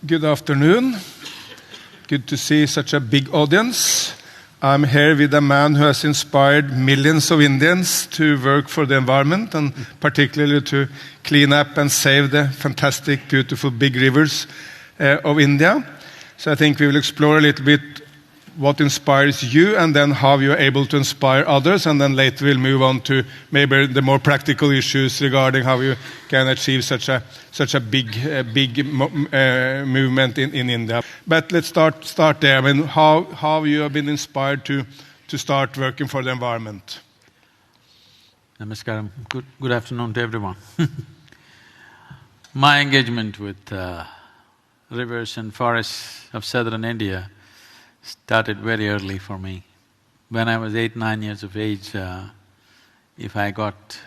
Good afternoon. Good to see such a big audience. I'm here with a man who has inspired millions of Indians to work for the environment and particularly to clean up and save the fantastic, beautiful big rivers of India. So I think we will explore a little bit what inspires you and then how you're able to inspire others, and then later we'll move on to maybe the more practical issues regarding how you can achieve such a big movement in India. But let's start there. I mean, how you have been inspired to start working for the environment? Namaskaram. Good afternoon to everyone. My engagement with rivers and forests of southern India started very early for me. When I was 8–9 years of age, if I got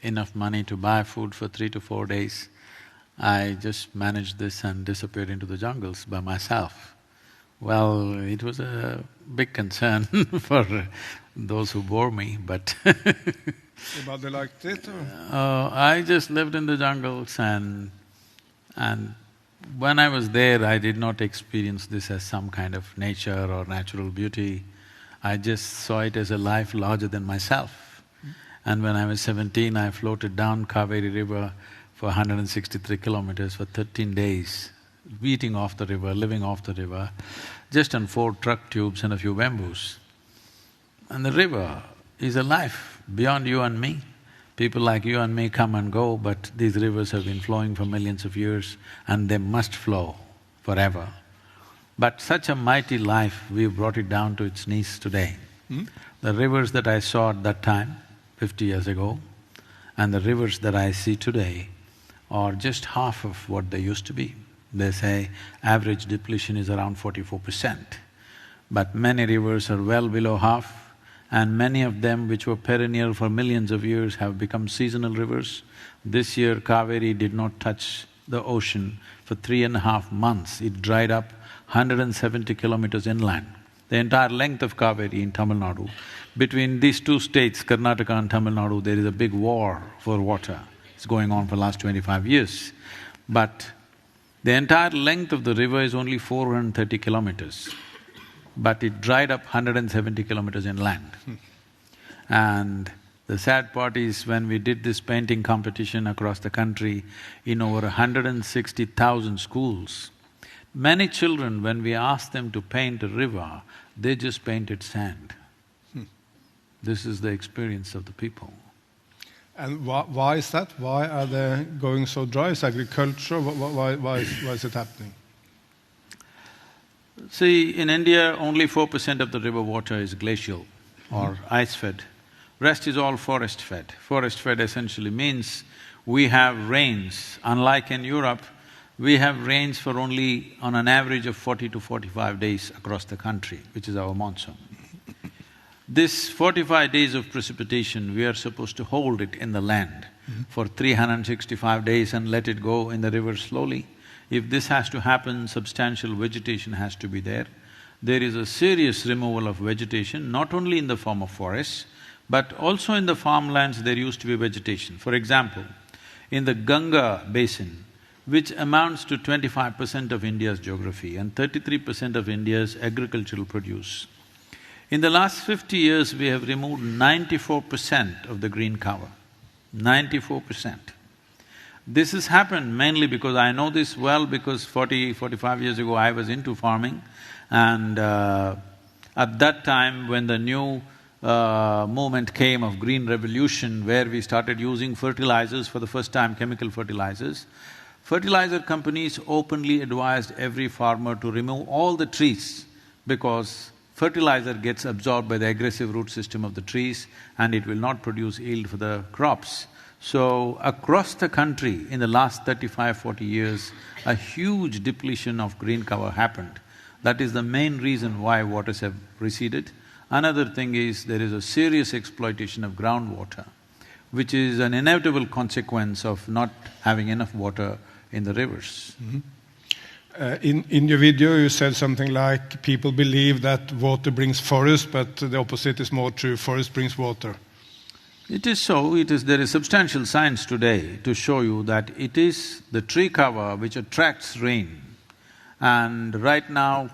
enough money to buy food for 3 to 4 days, I just managed this and disappeared into the jungles by myself. Well, it was a big concern for those who bore me, but But they liked it or? I just lived in the jungles and when I was there, I did not experience this as some kind of nature or natural beauty. I just saw it as a life larger than myself. And when I was 17, I floated down Kaveri river for 163 kilometers for 13 days, eating off the river, living off the river, just on 4 truck tubes and a few bamboos. And the river is a life beyond you and me. People like you and me come and go, but these rivers have been flowing for millions of years and they must flow forever. But such a mighty life, we've brought it down to its knees today. The rivers that I saw at that time, 50 years ago, and the rivers that I see today are just half of what they used to be. They say average depletion is around 44%, but many rivers are well below half, and many of them which were perennial for millions of years have become seasonal rivers. This year, Kaveri did not touch the ocean for 3.5 months. It dried up 170 kilometers inland. The entire length of Kaveri in Tamil Nadu, between these two states, Karnataka and Tamil Nadu, there is a big war for water. It's going on for the last 25 years. But the entire length of the river is only 430 kilometers. But it dried up 170 kilometers inland. And the sad part is when we did this painting competition across the country in over 160,000 schools, many children, when we asked them to paint a river, they just painted sand. This is the experience of the people. And why is that? Why are they going so dry? Is agriculture? Why is it happening? See, in India, only 4% of the river water is glacial or ice-fed. Rest is all forest-fed. Forest-fed essentially means we have rains. Unlike in Europe, we have rains for only on an average of 40 to 45 days across the country, which is our monsoon. This 45 days of precipitation, we are supposed to hold it in the land for 365 days and let it go in the river slowly. If this has to happen, substantial vegetation has to be there. There is a serious removal of vegetation, not only in the form of forests, but also in the farmlands there used to be vegetation. For example, in the Ganga basin, which amounts to 25% of India's geography and 33% of India's agricultural produce, in the last 50 years we have removed 94% of the green cover, 94%. This has happened mainly because I know this well because 45 years ago I was into farming, and at that time when the new movement came of green revolution where we started using fertilizers for the first time, chemical fertilizers, fertilizer companies openly advised every farmer to remove all the trees because fertilizer gets absorbed by the aggressive root system of the trees and it will not produce yield for the crops. So, across the country in the last 35–40 years, a huge depletion of green cover happened. That is the main reason why waters have receded. Another thing is there is a serious exploitation of groundwater, which is an inevitable consequence of not having enough water in the rivers. In your video you said something like, people believe that water brings forest, but the opposite is more true, forest brings water. It is so, there is substantial science today to show you that it is the tree cover which attracts rain. And right now,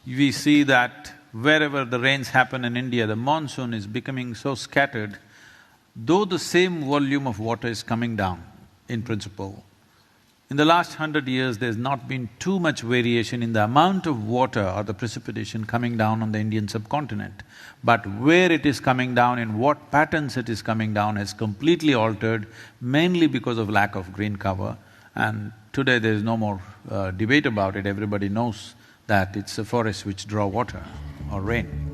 we see that wherever the rains happen in India, the monsoon is becoming so scattered, though the same volume of water is coming down in principle. In the last 100 years, there's not been too much variation in the amount of water or the precipitation coming down on the Indian subcontinent. But where it is coming down, in what patterns it is coming down has completely altered, mainly because of lack of green cover. And today there is no more debate about it, everybody knows that it's the forests which draw water or rain.